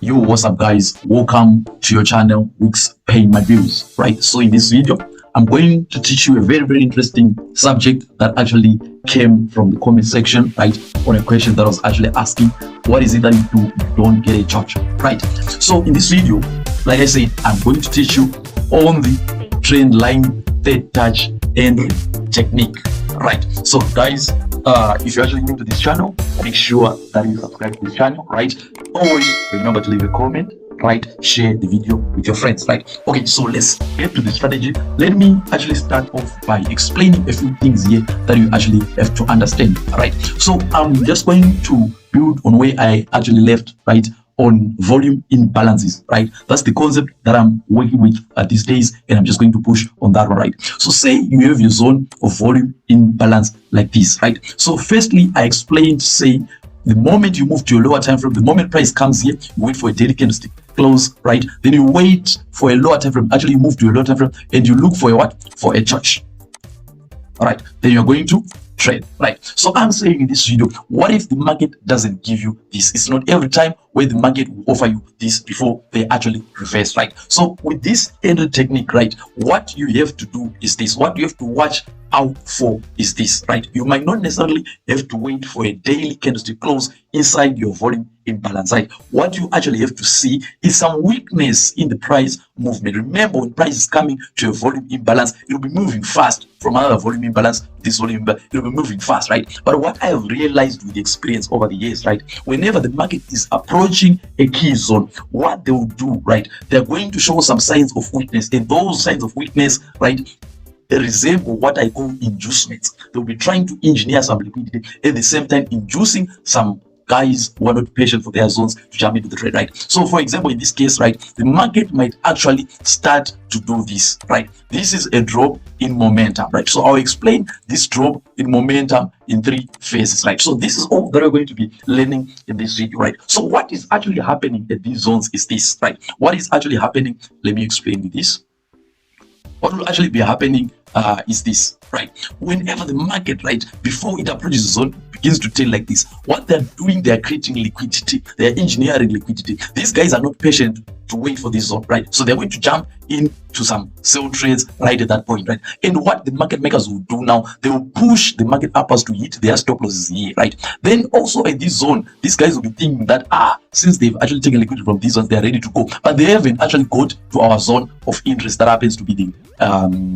Yo, what's up guys, welcome to your channel Weeks Paying My Bills. Right, so in this video I'm going to teach you a very interesting subject that actually came from the comment section, right, on a question that was actually asking, what is it that you do you don't get a Choch, right? So in this video, like I said, I'm going to teach you on the trend line, third touch entry technique, right? So guys, if you're actually new to this channel, make sure that you subscribe to this channel, right? Always remember to leave a comment, right? Share the video with your friends, right? Okay, so let's get to the strategy. Let me actually start off by explaining a few things here that you actually have to understand, right? So I'm just going to build on where I actually left, right, on volume imbalances, right? That's the concept that I'm working with these days, and I'm just going to push on that one, right? So say you have your zone of volume imbalance like this, right? So firstly, I explained, say, the moment you move to your lower time frame, the moment price comes here, you wait for a daily candlestick close, right? Then you wait for a lower time frame. Actually, you move to a lower time frame and you look for a what? For a Choch. All right, then you're going to trade, right? So I'm saying in this video, what if the market doesn't give you this? It's not every time where the market will offer you this before they actually reverse, right? So with this entry technique, right, what you have to do is this. What you have to watch out for is this, right? You might not necessarily have to wait for a daily candlestick close inside your volume imbalance, right? What you actually have to see is some weakness in the price movement. Remember, when price is coming to a volume imbalance, it will be moving fast from another volume imbalance, this volume imbalance, it will be moving fast, right? But what I have realized with the experience over the years, right, whenever the market is approaching a key zone, what they will do, right, they're going to show some signs of weakness, and those signs of weakness, right, they resemble what I call inducements. They'll be trying to engineer some liquidity, at the same time inducing some guys who are not patient for their zones to jump into the trade, right? So for example, in this case, right, the market might actually start to do this, right? This is a drop in momentum, right? So I'll explain this drop in momentum in three phases, right? So this is all that we're going to be learning in this video, right? So what is actually happening at these zones is this, right? What is actually happening? Let me explain this. What will actually be happening is this, right? Whenever the market, right, before it approaches the zone, begins to tail like this, what they're doing, they're creating liquidity, they're engineering liquidity. These guys are not patient to wait for this zone, right? So they're going to jump into some sell trades right at that point, right? And what the market makers will do now, they will push the market uppers to hit their stop losses here, right? Then also at this zone, these guys will be thinking that, since they've actually taken liquidity from these ones, they're ready to go, but they haven't actually got to our zone of interest that happens to be the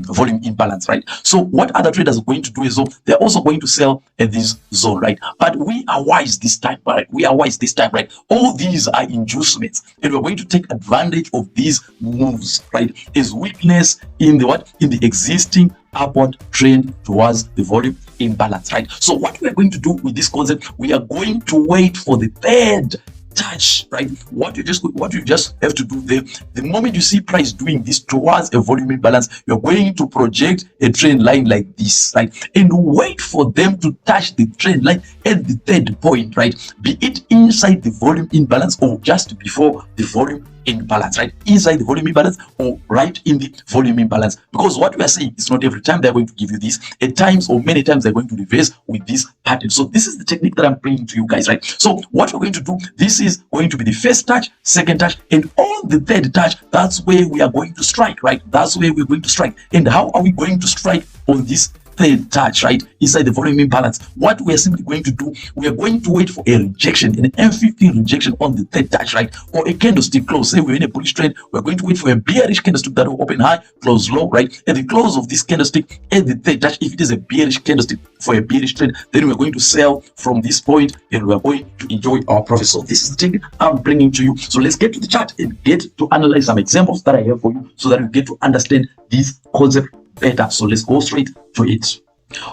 volume imbalance, right? So what other traders are going to do is, they're also going to sell at this zone, right? But we are wise this time, right? We are wise this time, right? All these are inducements, and we're going to take advantage of these moves, right? Is weakness in the what? In the existing upward trend towards the volume imbalance, right? So what we're going to do with this concept, we are going to wait for the third touch, right? What you just have to do there, the moment you see price doing this towards a volume imbalance, you're going to project a trend line like this, right? And wait for them to touch the trend line at the third point, right? Be it inside the volume imbalance or just before the volume imbalance, right? Inside the volume imbalance or right in the volume imbalance. Because what we are saying is not every time they're going to give you this. At times or many times they're going to reverse with this pattern. So this is the technique that I'm bringing to you guys, right? So what we're going to do, this is going to be the first touch, second touch, and on the third touch, that's where we are going to strike, right? That's where we're going to strike. And how are we going to strike on this third touch, right, inside the volume imbalance? What we are simply going to do, we are going to wait for a rejection, an M15 rejection on the third touch, right, or a candlestick close. Say we're in a bullish trend, we're going to wait for a bearish candlestick that will open high, close low, right? At the close of this candlestick, at the third touch, if it is a bearish candlestick for a bearish trend, then we're going to sell from this point and we're going to enjoy our profit. So this is the technique I'm bringing to you. So let's get to the chart and get to analyze some examples that I have for you so that you get to understand this concept better. So let's go straight to it.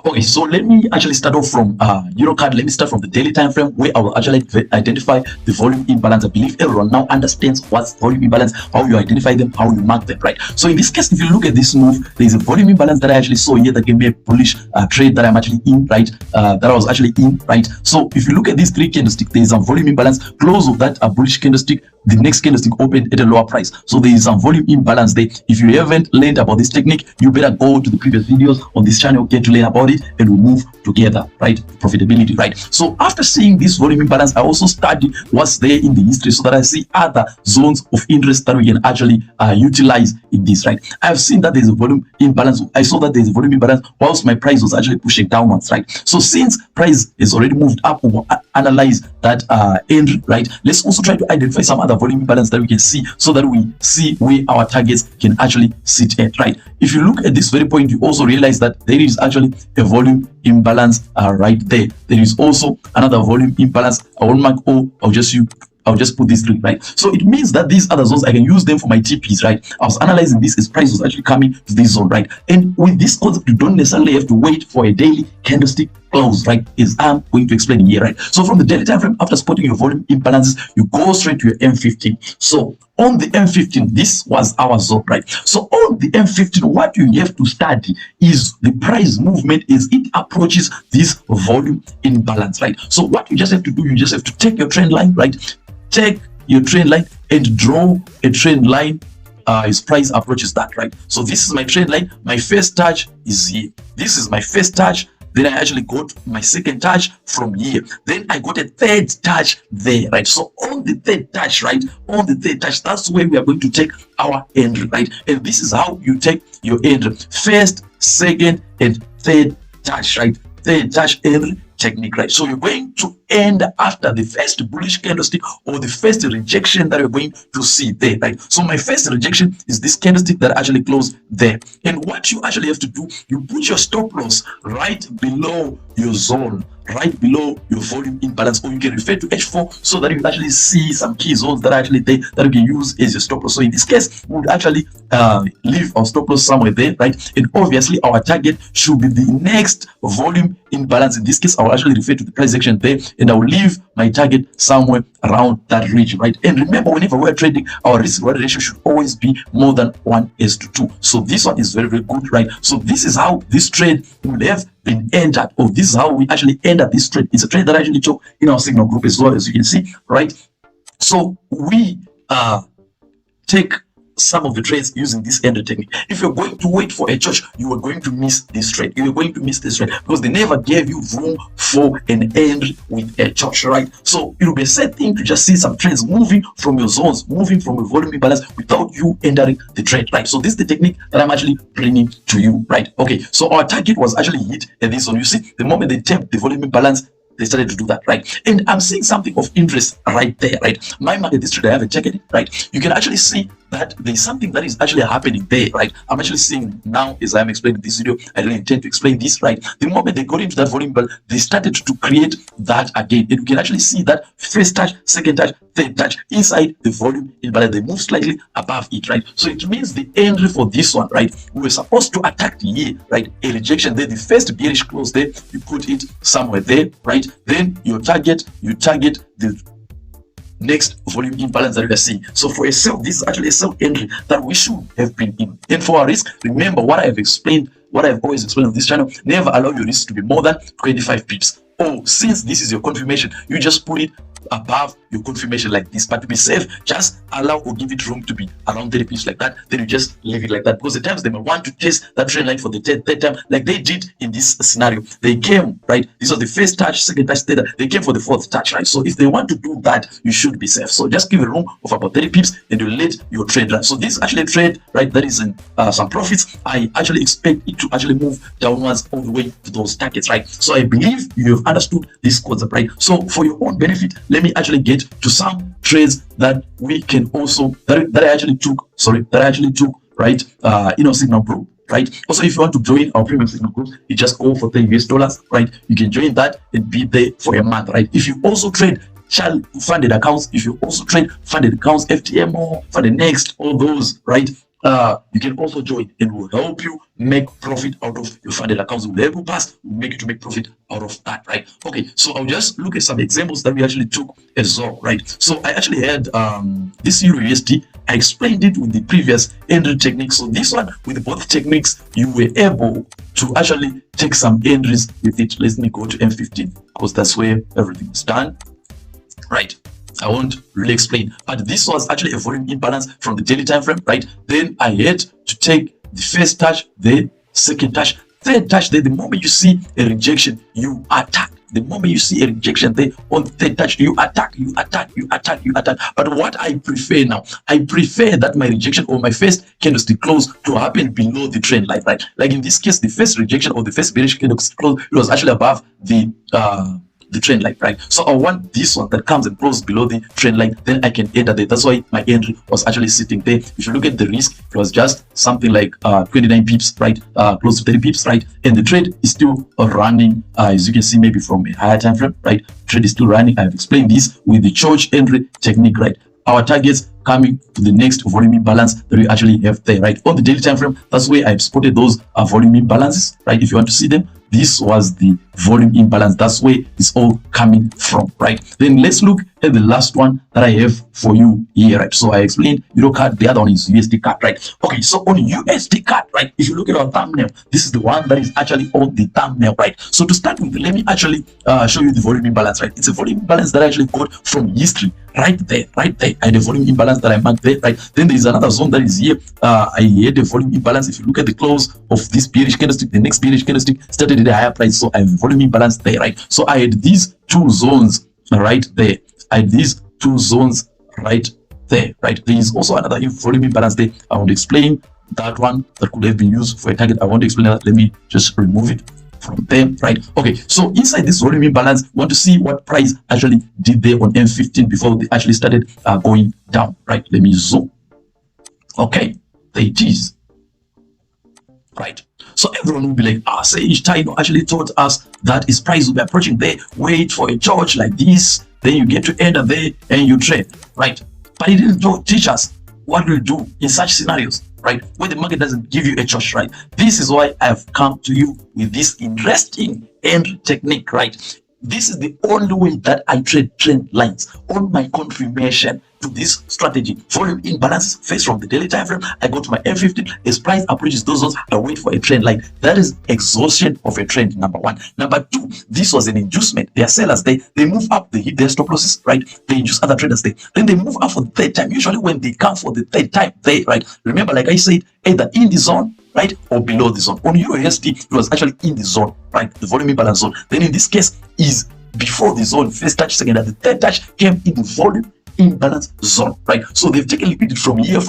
Okay, so let me actually start off from Eurocard. Let me start from the daily time frame where I will actually identify the volume imbalance. I believe everyone now understands what's volume imbalance, how you identify them, how you mark them, right? So in this case, if you look at this move, there is a volume imbalance that I actually saw here that gave me a bullish trade that I'm actually in, right? That I was actually in, right? So if you look at these three candlesticks, there is a volume imbalance, close of that a bullish candlestick, the next candlestick opened at a lower price. So there is some volume imbalance there. If you haven't learned about this technique, you better go to the previous videos on this channel, get to learn about it, and we'll move together, right? Profitability, right? So after seeing this volume imbalance, I also studied what's there in the history so that I see other zones of interest that we can actually utilize in this, right? I've seen that there's a volume imbalance. I saw that there's a volume imbalance whilst my price was actually pushing downwards, right? So since price is already moved up, we'll analyze that entry, right? Let's also try to identify some other volume imbalance that we can see so that we see where our targets can actually sit at, right? If you look at this very point, you also realize that there is actually a volume imbalance right there. There is also another volume imbalance. I won't mark all, I'll just put these three, right? So it means that these other zones, I can use them for my TPs, right? I was analyzing this as price was actually coming to this zone, right? And with this concept, you don't necessarily have to wait for a daily candlestick close, right? As I'm going to explain here, right? So from the daily time frame, after spotting your volume imbalances, you go straight to your M15. So on the M15, this was our zone, right? So on the M15, what you have to study is the price movement as it approaches this volume imbalance, right? So what you just have to do, you just have to take your trend line, right? Take your trend line and draw a trend line as price approaches that, right? So this is my trend line. My first touch is here. This is my first touch. Then I actually got my second touch from here. Then I got a third touch there, right? So on the third touch, right? On the third touch, that's where we are going to take our entry, right? And this is how you take your entry. First, second, and third touch, right? Third touch entry technique, right? So you're going to end after the first bullish candlestick or the first rejection that you're going to see there, right? So my first rejection is this candlestick that actually closed there. And what you actually have to do, you put your stop loss right below your zone, right below your volume imbalance, or you can refer to H4 so that you actually see some key zones that are actually there that you can use as your stop loss. So in this case, we would actually leave our stop loss somewhere there, right? And obviously our target should be the next volume imbalance. In this case, I will actually refer to the price action there, and I will leave my target somewhere around that region, right? And remember, whenever we're trading, our risk reward ratio should always be more than 1:2. So this one is very, very good, right? So this is how this trade will have been entered, or this is how we actually entered this trade. It's a trade that I actually took in our signal group as well, as you can see, right? So we take some of the trades using this entry technique. If you're going to wait for a Choch, you are going to miss this trade. You're going to miss this trade because they never gave you room for an entry with a Choch, right? So it will be a sad thing to just see some trades moving from your zones, moving from a volume imbalance without you entering the trade, right? So this is the technique that I'm actually bringing to you, right? Okay, so our target was actually hit at this zone. You see, the moment they tapped the volume imbalance, they started to do that, right? And I'm seeing something of interest right there, right? My market district, I have a check-in, right? You can actually see that there's something that is actually happening there, right? I'm actually seeing now as I'm explaining this video. I didn't intend to explain this, right? The moment they got into that volume, but they started to create that again. And you can actually see that first touch, second touch, third touch inside the volume, but they move slightly above it, right? So it means the entry for this one, right? We were supposed to attack the year, right? A rejection there, the first bearish close there, you put it somewhere there, right? Then you target the next volume imbalance that we are seeing. So for a sell, this is actually a sell entry that we should have been in. And for our risk, remember what I have explained, what I've always explained on this channel: never allow your risk to be more than 25 pips. Oh, since this is your confirmation, you just put it above your confirmation like this. But to be safe, just allow or give it room to be around 30 pips like that. Then you just leave it like that, because at times they may want to test that trend line for the third time, like they did in this scenario. They came, right? This was the first touch, second touch, third. They came for the fourth touch, right? So if they want to do that, you should be safe. So just give a room of about 30 pips and you let your trade run. So this is actually a trade, right? That is in some profits. I actually expect it to actually move downwards all the way to those targets, right? So I believe you have understood this concept, right? So for your own benefit, let me actually get to some trades that we can also that I actually took, right? Signal group, right? Also, if you want to join our premium signal group, you just go for $10, right? You can join that and be there for a month, right? If you also trade child funded accounts, if you also trade funded accounts, FTMO, funded next, all those, right? You can also join, and will help you make profit out of your funded accounts. We'll help you pass, we'll make you to make profit out of that, right? Okay, so I'll just look at some examples that we actually took as well, right? So I actually had this Euro USD. I explained it with the previous entry technique. So this one, with both techniques, you were able to actually take some entries with it. Let me go to M15 because that's where everything is done, right? I won't really explain, but this was actually a volume imbalance from the daily time frame, right? Then I had to take the first touch, the second touch, third touch. There, the moment you see a rejection, you attack. The moment you see a rejection there on third touch, you attack, you attack, you attack, you attack. But what I prefer now, I prefer that my rejection or my first candlestick close to happen below the trend line, right? Like in this case, the first rejection or the first bearish candlestick close, it was actually above the trend line, right? So I want this one that comes and closes below the trend line, then I can enter there. That's why my entry was actually sitting there. If you look at the risk, it was just something like 29 pips, right? Close to 30 pips, right? And the trade is still running, as you can see, maybe from a higher time frame, right? Trade is still running. I've explained this with the Choch entry technique, right? Our targets coming to the next volume imbalance that we actually have there, right? On the daily time frame, that's where I've spotted those volume imbalances, right? If you want to see them, this was the volume imbalance. That's where it's all coming from, right? Then let's look at the last one that I have for you here, right? So I explained Euro card, the other one is USD card, right? Okay, so on USD card, right? If you look at our thumbnail, this is the one that is actually on the thumbnail, right? So to start with, let me actually show you the volume imbalance, right? It's a volume imbalance that I actually got from history, right there, right there. I had a volume imbalance that I marked there, right? Then there is another zone that is here. I had a volume imbalance. If you look at the close of this bearish candlestick, the next bearish candlestick started at a higher price, so I have a volume imbalance there, right? So I had these two zones right there. I had these two zones right there, right? There is also another volume imbalance there. I want to explain that one that could have been used for a target. I want to explain that. Let me just remove it from there, right? Okay, so inside this volume imbalance, we want to see what price actually did there on M15 before they actually started going down, right? Let me zoom. Okay, there it is, right? So everyone will be like, Sage Tino actually told us that his price will be approaching there. Wait for a Choch like this, then you get to enter there and you trade, right? But he didn't teach us what we'll do in such scenarios, right? When the market doesn't give you a Choch, right? This is why I've come to you with this interesting entry technique, right? This is the only way that I trade trend lines on my confirmation to this strategy. Volume imbalance face from the daily time frame. I go to my M15. As price approaches those zones, I wait for a trend line. That is exhaustion of a trend, number one. Number two, this was an inducement. They are sellers. They move up, they hit their stop losses, right? They induce other traders there. Then they move up for the third time. Usually when they come for the third time, they, right? Remember, like I said, either in the zone, right, or below the zone. On Euro USD, it was actually in the zone, right? The volume imbalance zone. Then in this case is before the zone, first touch, second, and the third touch came in the volume imbalance zone, right? So they've taken liquidity from here.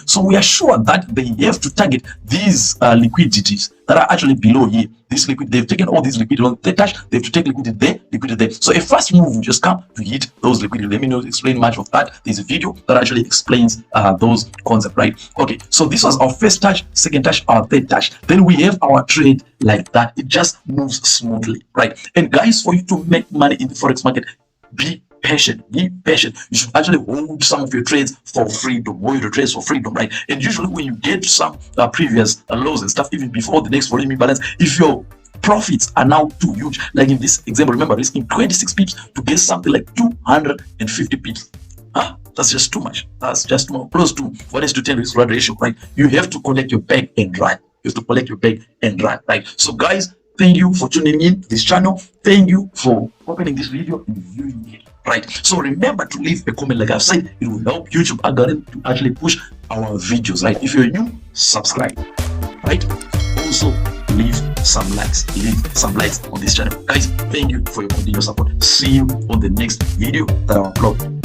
So we are sure that they have to target these liquidities that are actually below here. This liquid, they've taken all these liquidity on the touch, they have to take liquidity there, liquidity there. So a first move will just come to hit those liquidity. Let me not explain much of that. There's a video that actually explains those concepts, right? Okay, so this was our first touch, second touch, our third touch. Then we have our trade like that. It just moves smoothly, right? And guys, for you to make money in the forex market, be patient. Be patient. You should actually hold some of your trades for freedom. Hold your trades for freedom, right? And usually when you get some previous lows and stuff, even before the next volume imbalance, if your profits are now too huge, like in this example, remember risking 26 pips to get something like 250 pips. That's just too much. That's just more close to 1:10 risk reward ratio, right? You have to collect your bag and run. You have to collect your bag and run, right? So guys, thank you for tuning in to this channel. Thank you for opening this video and viewing it. Right, so remember to leave a comment. Like I've said, it will help YouTube algorithm to actually push our videos, right? If you're new, subscribe, right? Also leave some likes on this channel. Guys, thank you for your continuous support. See you on the next video that I'll upload.